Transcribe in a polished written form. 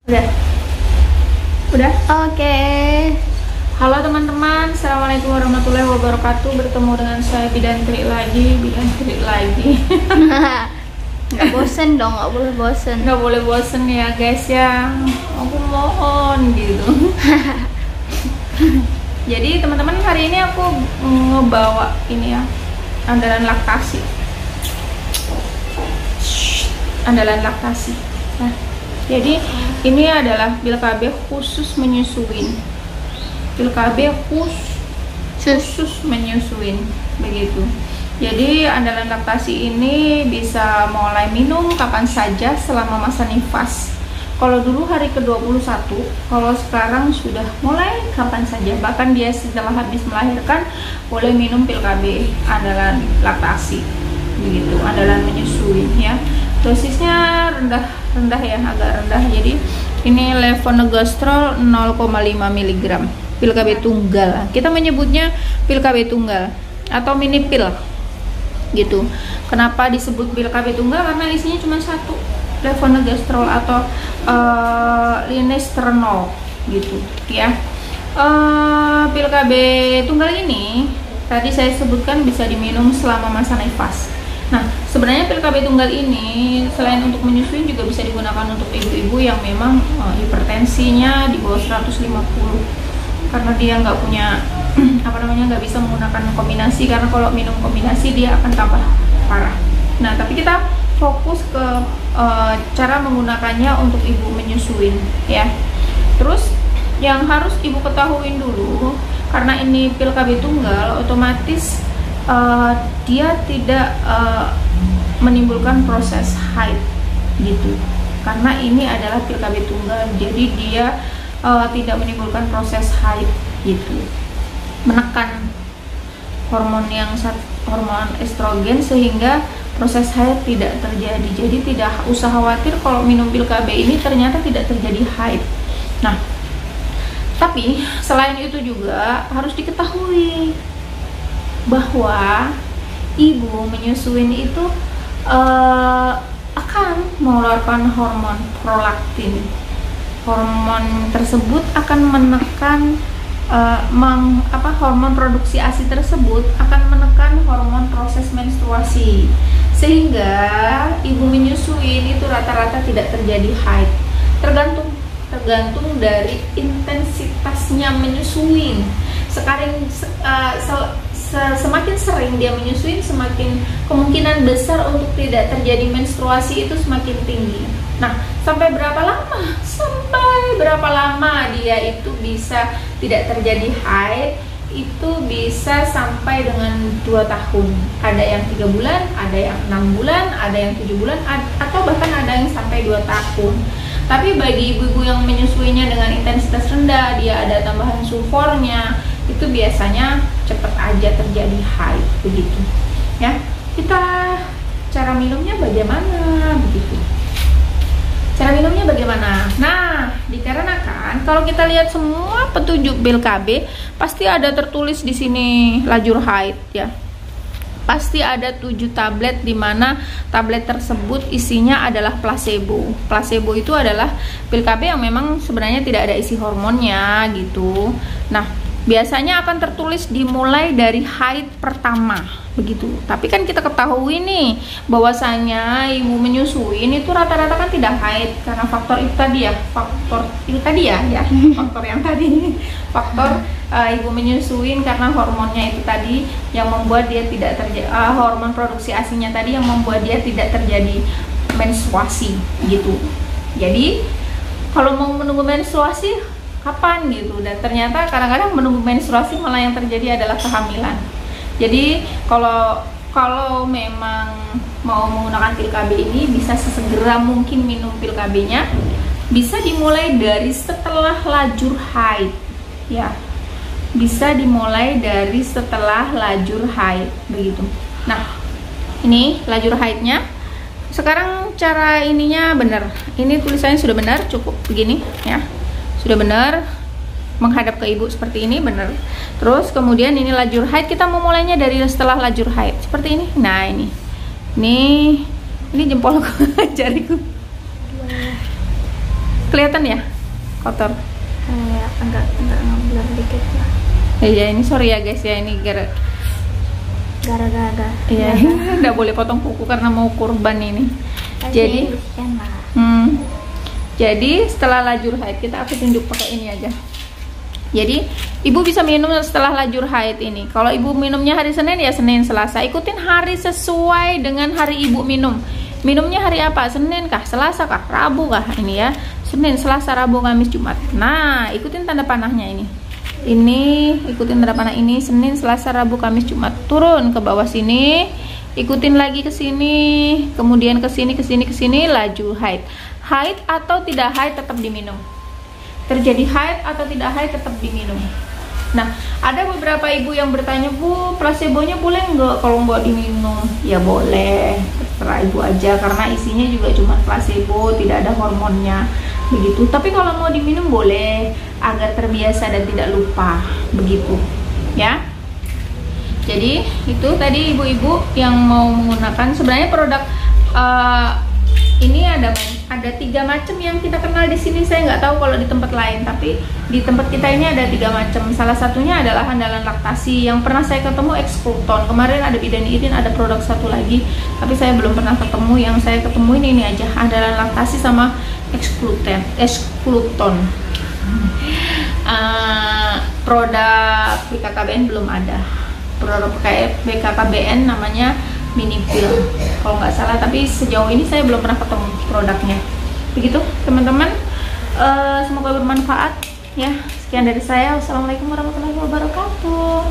Udah? Udah? Oke. Halo teman-teman, Assalamualaikum warahmatullahi wabarakatuh. Bertemu dengan saya Bidantri lagi. Nggak bosen dong, nggak boleh bosen. Nggak boleh bosen ya guys ya. Aku mohon gitu. Jadi teman-teman, hari ini aku ngebawa ini ya, andalan laktasi. Andalan laktasi. Nah, jadi ini adalah pil KB khusus menyusuin. Pil KB khusus menyusuin begitu. Jadi andalan laktasi ini bisa mulai minum kapan saja selama masa nifas. Kalau dulu hari ke-21, kalau sekarang sudah mulai kapan saja. Bahkan dia setelah habis melahirkan boleh minum pil KB andalan laktasi begitu, andalan menyusui ya. Dosisnya rendah ya, agak rendah. Jadi ini levonorgestrel 0,5 mg pil KB tunggal. Kita menyebutnya pil KB tunggal atau mini pil gitu. Kenapa disebut pil KB tunggal? Karena isinya cuma satu, levonorgestrel atau linestrenol gitu ya. Pil KB tunggal ini tadi saya sebutkan bisa diminum selama masa nifas. Nah, sebenarnya pil KB tunggal ini selain untuk menyusui juga bisa digunakan untuk ibu-ibu yang memang hipertensinya di bawah 150, karena dia nggak punya nggak bisa menggunakan kombinasi, karena kalau minum kombinasi dia akan tambah parah. Nah, tapi kita fokus ke cara menggunakannya untuk ibu menyusuin ya. Terus yang harus ibu ketahuin dulu, karena ini pil KB tunggal, otomatis dia tidak menimbulkan proses haid gitu, karena ini adalah pil KB tunggal. Jadi dia tidak menimbulkan proses haid gitu, menekan hormon estrogen sehingga proses haid tidak terjadi. Jadi tidak usah khawatir kalau minum pil KB ini ternyata tidak terjadi haid. Nah, tapi selain itu juga harus diketahui bahwa ibu menyusuin itu akan mengeluarkan hormon prolaktin. Hormon tersebut akan menekan hormon produksi ASI tersebut akan menekan hormon proses menstruasi, sehingga ibu menyusuin itu rata-rata tidak terjadi haid. Tergantung dari intensitasnya menyusuin. Semakin sering dia menyusui, semakin kemungkinan besar untuk tidak terjadi menstruasi itu semakin tinggi. Nah, sampai berapa lama dia itu bisa tidak terjadi haid? Itu bisa sampai dengan 2 tahun. Ada yang 3 bulan, ada yang 6 bulan, ada yang 7 bulan, atau bahkan ada yang sampai 2 tahun. Tapi bagi ibu-ibu yang menyusuinya dengan intensitas rendah, dia ada tambahan sulfornya, itu biasanya cepat aja terjadi haid begitu ya. Kita cara minumnya bagaimana begitu? Cara minumnya bagaimana? Nah, dikarenakan kalau kita lihat semua petunjuk pil KB pasti ada tertulis di sini lajur haid ya. Pasti ada 7 tablet, di mana tablet tersebut isinya adalah placebo. Placebo itu adalah pil KB yang memang sebenarnya tidak ada isi hormonnya gitu. Nah, biasanya akan tertulis dimulai dari haid pertama begitu. Tapi kan kita ketahui nih bahwasanya ibu menyusui itu rata-rata kan tidak haid karena faktor itu tadi ya, faktor yang tadi, faktor ibu menyusuin karena hormonnya itu tadi yang membuat dia tidak terjadi hormon produksi ASI-nya tadi yang membuat dia tidak terjadi menstruasi gitu. Jadi kalau mau menunggu menstruasi kapan gitu, dan ternyata kadang-kadang menunggu menstruasi malah yang terjadi adalah kehamilan. Jadi kalau memang mau menggunakan pil KB ini bisa sesegera mungkin minum pil KB-nya. Bisa dimulai dari setelah lajur haid ya. Bisa dimulai dari setelah lajur haid begitu. Nah, ini lajur haidnya. Sekarang cara ininya benar. Ini tulisannya sudah benar, cukup begini ya. Sudah benar, menghadap ke ibu seperti ini, benar. Terus kemudian ini lajur haid, kita memulainya dari setelah lajur haid seperti ini. Nah, ini jempolku, jariku. Kelihatan ya kotor. Kayak agak ngeblur dikit lah. Iya ini sorry ya guys ya, ini Gara-gara. iya nggak boleh potong kuku karena mau kurban ini. Jadi jadi setelah lajur haid aku tunjuk pakai ini aja. Jadi ibu bisa minum setelah lajur haid ini. Kalau ibu minumnya hari Senin ya Senin, Selasa. Ikutin hari sesuai dengan hari ibu minum. Minumnya hari apa? Senin kah? Selasa kah? Rabu kah? Ini ya. Senin, Selasa, Rabu, Kamis, Jumat. Nah, ikutin tanda panahnya ini. Ini ikutin tanda panah ini Senin, Selasa, Rabu, Kamis, Jumat. Turun ke bawah sini. Ikutin lagi ke sini. Kemudian ke sini, ke sini, ke sini, laju haid. Haid atau tidak haid tetap diminum. Terjadi haid atau tidak haid tetap diminum. Nah, ada beberapa ibu yang bertanya, Bu, placebonya boleh nggak kalau nggak diminum? Ya boleh, terserah ibu aja karena isinya juga cuma placebo, tidak ada hormonnya begitu. Tapi kalau mau diminum boleh agar terbiasa dan tidak lupa begitu, ya. Jadi itu tadi ibu-ibu yang mau menggunakan sebenarnya produk ini ada 3 macam yang kita kenal di sini. Saya nggak tahu kalau di tempat lain, tapi di tempat kita ini ada 3 macam. Salah satunya adalah andalan laktasi yang pernah saya ketemu Expluton. Kemarin ada Bidanitin, ada produk satu lagi, tapi saya belum pernah ketemu. Yang saya ketemu ini aja, andalan laktasi sama Expluton. Produk BKKBN belum ada. Produk kayak BKKBN namanya Minipil kalau nggak salah, tapi sejauh ini saya belum pernah ketemu produknya. Begitu teman-teman, semoga bermanfaat ya. Sekian dari saya. Wassalamualaikum warahmatullahi wabarakatuh.